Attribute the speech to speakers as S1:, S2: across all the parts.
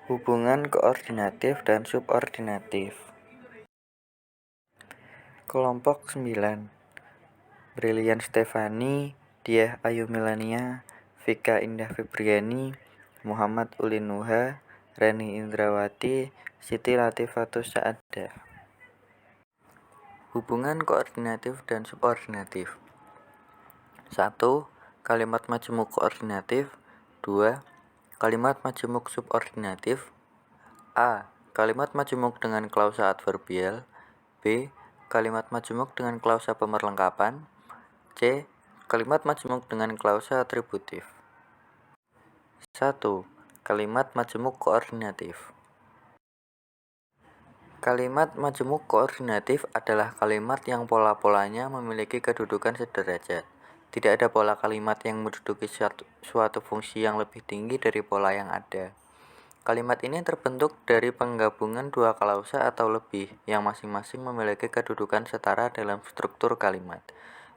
S1: Hubungan koordinatif dan subordinatif. Kelompok 9. Brilian Stefani, Diah Ayu Milania, Vika Indah Febriani, Muhammad Ulin Nuha, Reni Indrawati, Siti Latifatus Saadah. Hubungan koordinatif dan subordinatif. 1. Kalimat majemuk koordinatif. 2. Kalimat majemuk subordinatif. A. Kalimat majemuk dengan klausa adverbial. B. Kalimat majemuk dengan klausa pemerlengkapan. C. Kalimat majemuk dengan klausa atributif. 1. Kalimat majemuk koordinatif. Kalimat majemuk koordinatif adalah kalimat yang pola-polanya memiliki kedudukan sederajat. Tidak ada pola kalimat yang menduduki suatu fungsi yang lebih tinggi dari pola yang ada. Kalimat ini terbentuk dari penggabungan dua klausa atau lebih yang masing-masing memiliki kedudukan setara dalam struktur kalimat.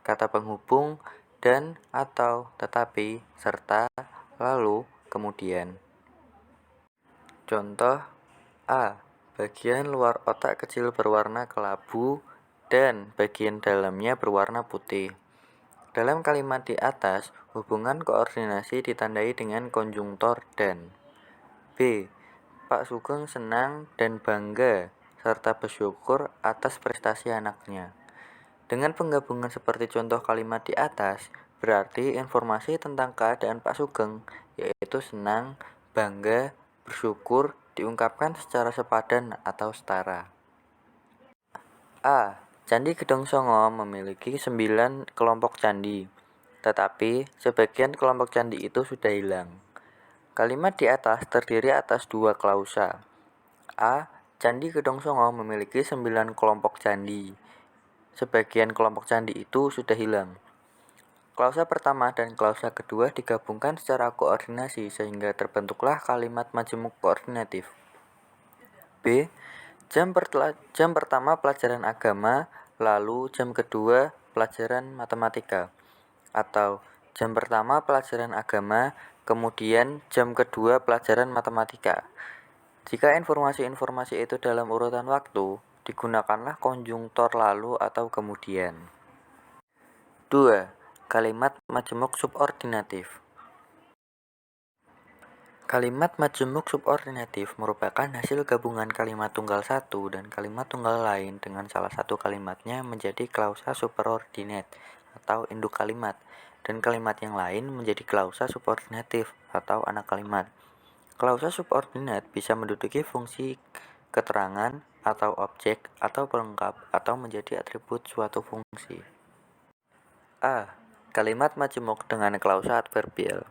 S1: Kata penghubung dan atau tetapi serta lalu kemudian. Contoh A. Bagian luar otak kecil berwarna kelabu dan bagian dalamnya berwarna putih. Dalam kalimat di atas, hubungan koordinasi ditandai dengan konjungtor dan. B. Pak Sugeng senang dan bangga serta bersyukur atas prestasi anaknya. Dengan penggabungan seperti contoh kalimat di atas, berarti informasi tentang keadaan Pak Sugeng, yaitu senang, bangga, bersyukur, diungkapkan secara sepadan atau setara. A. Candi Gedong Songo memiliki 9 kelompok candi, tetapi sebagian kelompok candi itu sudah hilang. Kalimat di atas terdiri atas dua klausa. A. Candi Gedong Songo memiliki 9 kelompok candi. Sebagian kelompok candi itu sudah hilang. Klausa pertama dan klausa kedua digabungkan secara koordinasi sehingga terbentuklah kalimat majemuk koordinatif. B. Jam pertama pelajaran agama, lalu jam kedua pelajaran matematika. Atau jam pertama pelajaran agama, kemudian jam kedua pelajaran matematika. Jika informasi-informasi itu dalam urutan waktu, digunakanlah konjungtor lalu atau kemudian. 2. Kalimat majemuk subordinatif. Kalimat majemuk subordinatif merupakan hasil gabungan kalimat tunggal satu dan kalimat tunggal lain dengan salah satu kalimatnya menjadi klausa superordinat atau induk kalimat, dan kalimat yang lain menjadi klausa subordinatif atau anak kalimat. Klausa subordinat bisa menduduki fungsi keterangan atau objek atau pelengkap atau menjadi atribut suatu fungsi. A. Kalimat majemuk dengan klausa adverbial.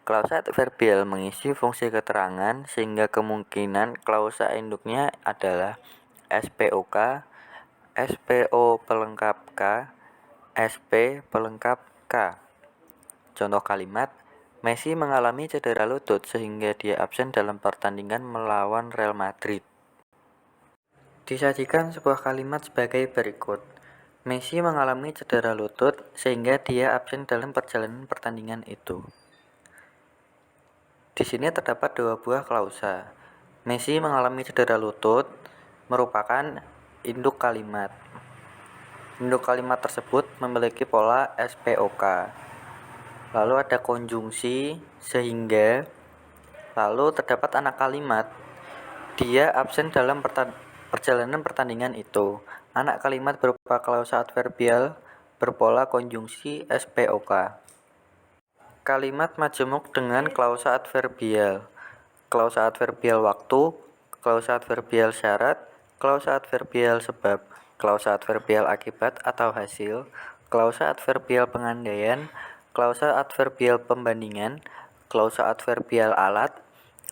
S1: Klausa adverbial mengisi fungsi keterangan sehingga kemungkinan klausa induknya adalah SPOK, SPO pelengkap K, SP pelengkap K. Contoh kalimat, Messi mengalami cedera lutut sehingga dia absen dalam pertandingan melawan Real Madrid. Disajikan sebuah kalimat sebagai berikut. Messi mengalami cedera lutut sehingga dia absen dalam perjalanan pertandingan itu. Di sini terdapat dua buah klausa. Messi mengalami cedera lutut merupakan induk kalimat. Induk kalimat tersebut memiliki pola SPOK. Lalu ada konjungsi sehingga, lalu terdapat anak kalimat. Dia absen dalam perjalanan pertandingan itu. Anak kalimat berupa klausa adverbial berpola konjungsi SPOK. Kalimat majemuk dengan klausa adverbial. Klausa adverbial waktu, klausa adverbial syarat, klausa adverbial sebab, klausa adverbial akibat atau hasil, klausa adverbial pengandaian, klausa adverbial pembandingan, klausa adverbial alat,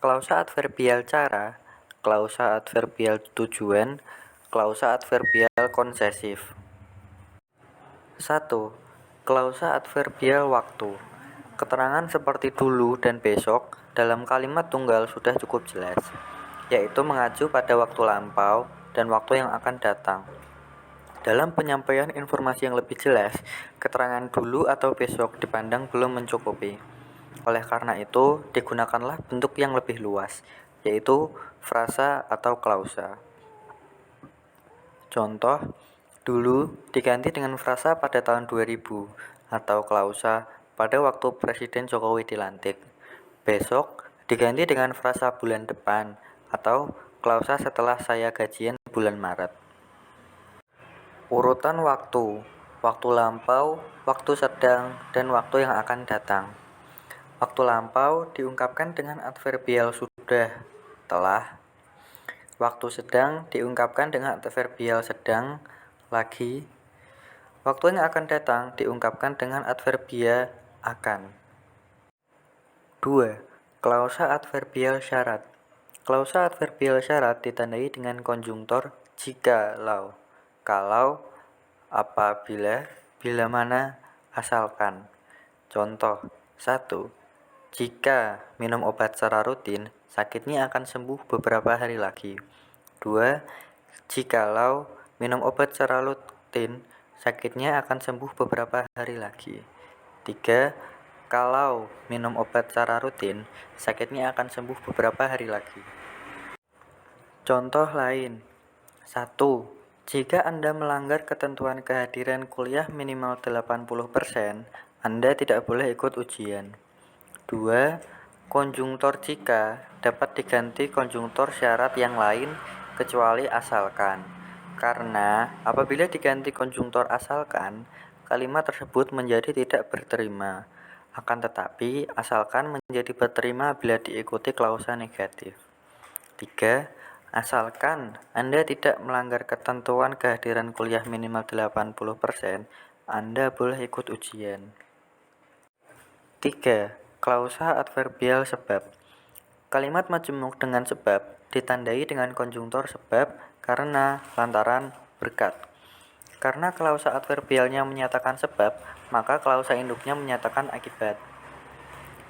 S1: klausa adverbial cara, klausa adverbial tujuan, klausa adverbial konsesif. 1. Klausa adverbial waktu. Keterangan seperti dulu dan besok dalam kalimat tunggal sudah cukup jelas, yaitu mengacu pada waktu lampau dan waktu yang akan datang. Dalam penyampaian informasi yang lebih jelas, keterangan dulu atau besok dipandang belum mencukupi. Oleh karena itu, digunakanlah bentuk yang lebih luas. yaitu frasa atau klausa. Contoh, dulu diganti dengan frasa pada tahun 2000 atau klausa pada waktu Presiden Jokowi dilantik. Besok diganti dengan frasa bulan depan atau klausa setelah saya gajian bulan Maret. Urutan waktu, waktu lampau, waktu sedang, dan waktu yang akan datang. Waktu lampau diungkapkan dengan adverbial sudah, telah. Waktu sedang diungkapkan dengan adverbial sedang, lagi. Waktu yang akan datang diungkapkan dengan adverbia akan. 2. Klausa adverbial syarat. Klausa adverbial syarat ditandai dengan konjungtor jikalau, kalau, apabila, bila mana, asalkan. Contoh 1. Jika minum obat secara rutin, sakitnya akan sembuh beberapa hari lagi. 2. Jikalau minum obat secara rutin, sakitnya akan sembuh beberapa hari lagi. 3. Kalau minum obat secara rutin, sakitnya akan sembuh beberapa hari lagi. Contoh lain. 1. Jika Anda melanggar ketentuan kehadiran kuliah minimal 80%, Anda tidak boleh ikut ujian. 2. Konjungtor jika dapat diganti konjungtor syarat yang lain kecuali asalkan. Karena apabila diganti konjungtor asalkan, kalimat tersebut menjadi tidak berterima. Akan tetapi, asalkan menjadi berterima bila diikuti klausa negatif. 3. Asalkan Anda tidak melanggar ketentuan kehadiran kuliah minimal 80%, Anda boleh ikut ujian. 3. Klausa adverbial sebab. Kalimat majemuk dengan sebab ditandai dengan konjungtor sebab, karena, lantaran, berkat. Karena klausa adverbialnya menyatakan sebab, maka klausa induknya menyatakan akibat.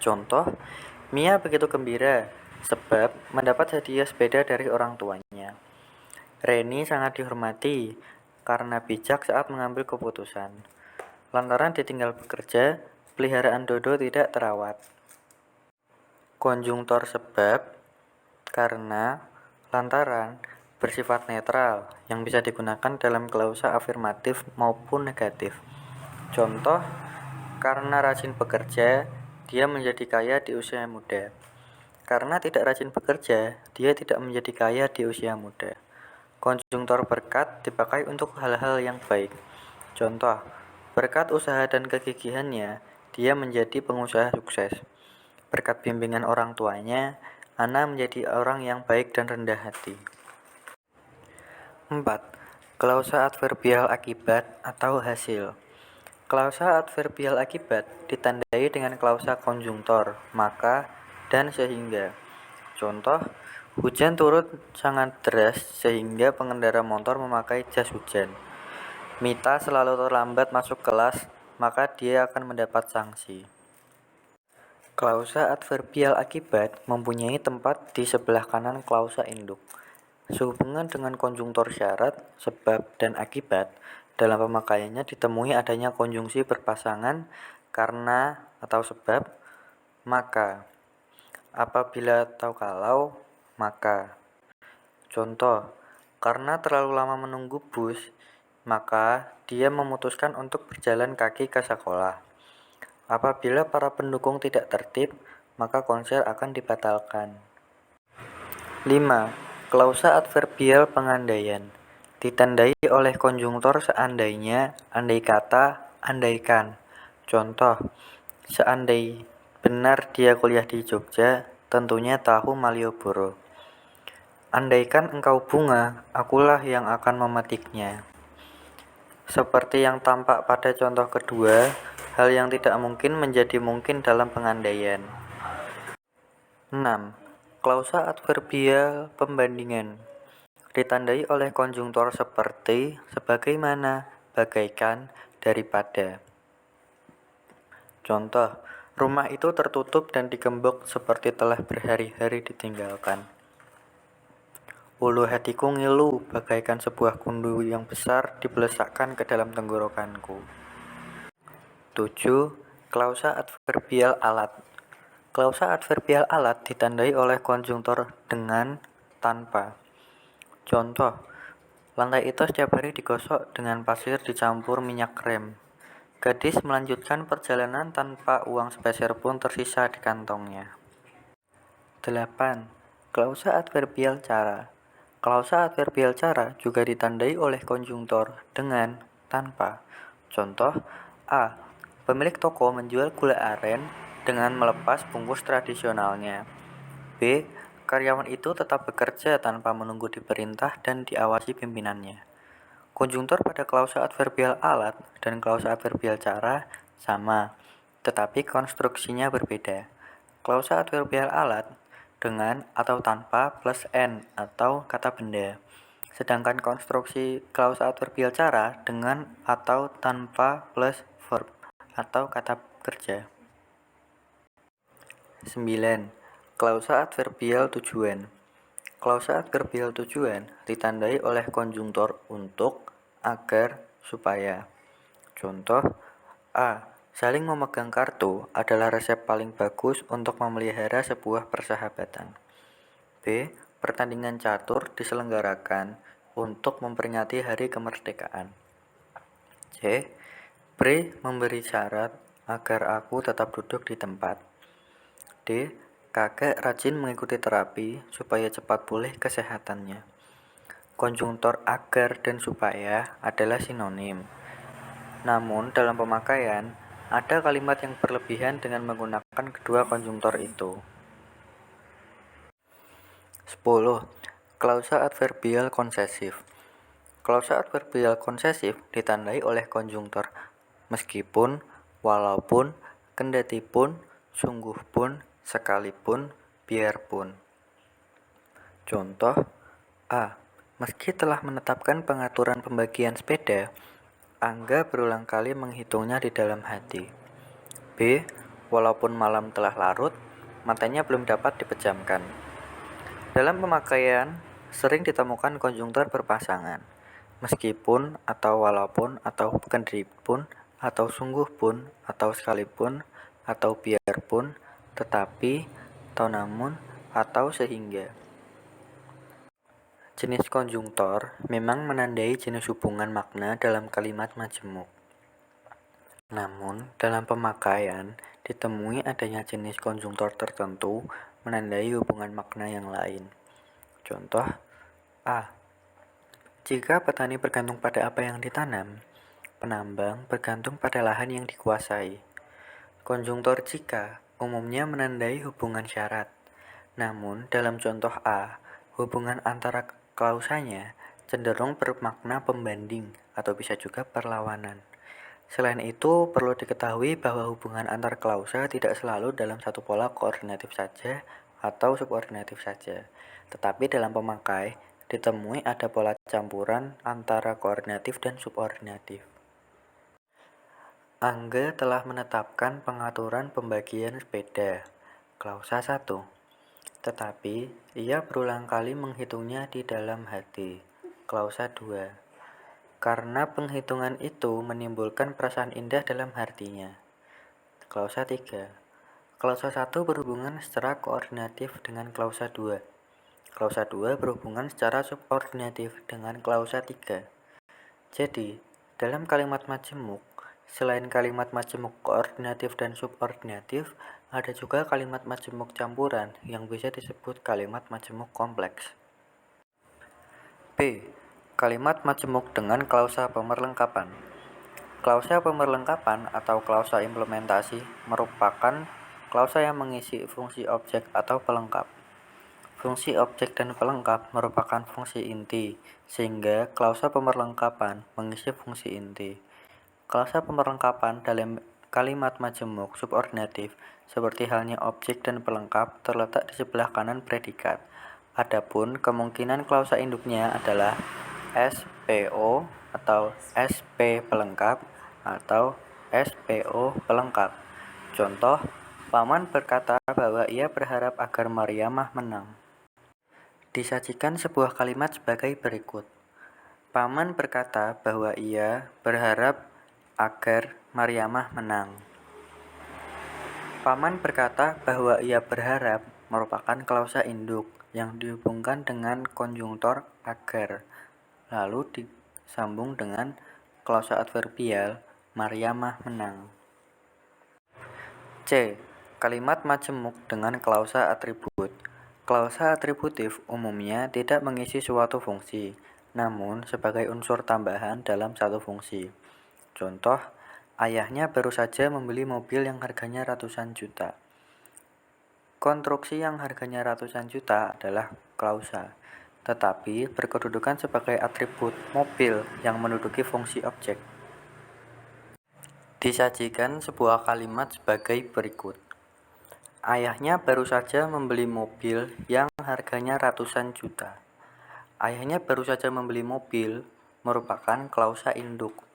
S1: Contoh, Mia begitu gembira sebab mendapat hadiah sepeda dari orang tuanya. Reni sangat dihormati karena bijak saat mengambil keputusan. Lantaran ditinggal bekerja, peliharaan Dodo tidak terawat. Konjungtor sebab, karena, lantaran, bersifat netral yang bisa digunakan dalam klausa afirmatif maupun negatif. Contoh, karena rajin bekerja, dia menjadi kaya di usia muda. Karena tidak rajin bekerja, dia tidak menjadi kaya di usia muda. Konjungtor berkat dipakai untuk hal-hal yang baik. Contoh, berkat usaha dan kegigihannya, dia menjadi pengusaha sukses. Berkat bimbingan orang tuanya, Ana menjadi orang yang baik dan rendah hati. 4. Klausa adverbial akibat atau hasil. Klausa adverbial akibat ditandai dengan klausa konjungtor, maka, dan sehingga. Contoh, hujan turut sangat deras sehingga pengendara motor memakai jas hujan. Mita selalu terlambat masuk kelas, maka dia akan mendapat sanksi. Klausa adverbial akibat mempunyai tempat di sebelah kanan klausa induk. Sehubungan dengan konjungtor syarat, sebab, dan akibat, dalam pemakaiannya ditemui adanya konjungsi berpasangan karena atau sebab, maka, apabila atau kalau, maka. Contoh, karena terlalu lama menunggu bus, maka dia memutuskan untuk berjalan kaki ke sekolah. Apabila para pendukung tidak tertib, maka konser akan dibatalkan. 5. Klausa adverbial pengandaian. Ditandai oleh konjungtor seandainya, andai kata, andaikan. Contoh, seandai benar dia kuliah di Jogja, tentunya tahu Malioboro. Andaikan engkau bunga, akulah yang akan memetiknya. Seperti yang tampak pada contoh kedua, hal yang tidak mungkin menjadi mungkin dalam pengandaian. 6. Klausa adverbial pembandingan. Ditandai oleh konjungtor seperti, sebagaimana, bagaikan, daripada. Contoh, rumah itu tertutup dan digembok seperti telah berhari-hari ditinggalkan. Ulu hatiku ngilu bagaikan sebuah gundu yang besar dibelesakkan ke dalam tenggorokanku. 7. Klausa adverbial alat. Klausa adverbial alat ditandai oleh konjungtor dengan, tanpa. Contoh, lantai itu setiap hari digosok dengan pasir dicampur minyak rem. Gadis melanjutkan perjalanan tanpa uang sepeser pun tersisa di kantongnya. 8. Klausa adverbial cara. Klausa adverbial cara juga ditandai oleh konjungtor dengan, tanpa. Contoh, A. Pemilik toko menjual gula aren dengan melepas bungkus tradisionalnya. B. Karyawan itu tetap bekerja tanpa menunggu diperintah dan diawasi pimpinannya. Konjungtor pada klausa adverbial alat dan klausa adverbial cara sama, tetapi konstruksinya berbeda. Klausa adverbial alat dengan atau tanpa plus n atau kata benda. Sedangkan konstruksi klausa adverbial cara dengan atau tanpa plus verb atau kata kerja. 9. Klausa adverbial tujuan. Klausa adverbial tujuan ditandai oleh konjungtor untuk, agar, supaya. Contoh, A. Saling memegang kartu adalah resep paling bagus untuk memelihara sebuah persahabatan. B. Pertandingan catur diselenggarakan untuk memperingati hari kemerdekaan. C. Pri memberi syarat agar aku tetap duduk di tempat. D. Kakek rajin mengikuti terapi supaya cepat pulih kesehatannya. Konjungtor agar dan supaya adalah sinonim. Namun dalam pemakaian, ada kalimat yang berlebihan dengan menggunakan kedua konjungtor itu. 10. Klausa adverbial konsesif. Klausa adverbial konsesif ditandai oleh konjungtor meskipun, walaupun, kendatipun, sungguh pun, sekalipun, biarpun. Contoh, A. Meski telah menetapkan pengaturan pembagian sepeda, Angga berulang kali menghitungnya di dalam hati. B. Walaupun malam telah larut, matanya belum dapat dipejamkan. Dalam pemakaian, sering ditemukan konjungtor berpasangan. Meskipun, atau walaupun, atau kendipun, atau sungguh pun, atau sekalipun, atau biarpun, tetapi, atau namun, atau sehingga. Jenis konjungtor memang menandai jenis hubungan makna dalam kalimat majemuk. Namun, dalam pemakaian, ditemui adanya jenis konjungtor tertentu menandai hubungan makna yang lain. Contoh, A. Jika petani bergantung pada apa yang ditanam, penambang bergantung pada lahan yang dikuasai. Konjungtor jika umumnya menandai hubungan syarat. Namun, dalam contoh A, hubungan antara klausanya cenderung bermakna pembanding atau bisa juga perlawanan. Selain itu, perlu diketahui bahwa hubungan antar klausa tidak selalu dalam satu pola koordinatif saja atau subordinatif saja, tetapi dalam pemakai ditemui ada pola campuran antara koordinatif dan subordinatif. Angga telah menetapkan pengaturan pembagian sepeda, klausa 1, tetapi ia berulang kali menghitungnya di dalam hati, klausa 2. Karena penghitungan itu menimbulkan perasaan indah dalam hatinya. Klausa 3. Klausa 1 berhubungan secara koordinatif dengan klausa 2. Klausa 2 berhubungan secara subordinatif dengan klausa 3. Jadi, dalam kalimat majemuk, selain kalimat majemuk koordinatif dan subordinatif, ada juga kalimat majemuk campuran yang bisa disebut kalimat majemuk kompleks. B. Kalimat majemuk dengan klausa pemerlengkapan. Klausa pemerlengkapan atau klausa implementasi merupakan klausa yang mengisi fungsi objek atau pelengkap. Fungsi objek dan pelengkap merupakan fungsi inti, sehingga klausa pemerlengkapan mengisi fungsi inti. Klausa pemerlengkapan dalam kalimat majemuk subordinatif, seperti halnya objek dan pelengkap, terletak di sebelah kanan predikat. Adapun kemungkinan klausa induknya adalah SPO atau SP pelengkap atau SPO pelengkap. Contoh, Paman berkata bahwa ia berharap agar Mariamah menang. Disajikan sebuah kalimat sebagai berikut. Paman berkata bahwa ia berharap agar Mariamah menang. Paman berkata bahwa ia berharap merupakan klausa induk yang dihubungkan dengan konjungtor agar, lalu disambung dengan klausa adverbial Mariamah menang. C. Kalimat majemuk dengan klausa atribut. Klausa atributif umumnya tidak mengisi suatu fungsi, namun sebagai unsur tambahan dalam satu fungsi. Contoh, ayahnya baru saja membeli mobil yang harganya ratusan juta. Konstruksi yang harganya ratusan juta adalah klausa, tetapi berkedudukan sebagai atribut mobil yang menduduki fungsi objek. Disajikan sebuah kalimat sebagai berikut. Ayahnya baru saja membeli mobil yang harganya ratusan juta. Ayahnya baru saja membeli mobil merupakan klausa induk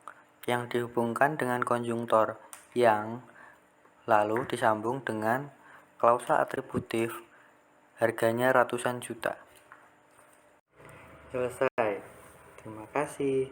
S1: yang dihubungkan dengan konjungtor yang lalu disambung dengan klausa atributif harganya ratusan juta. Selesai. Terima kasih.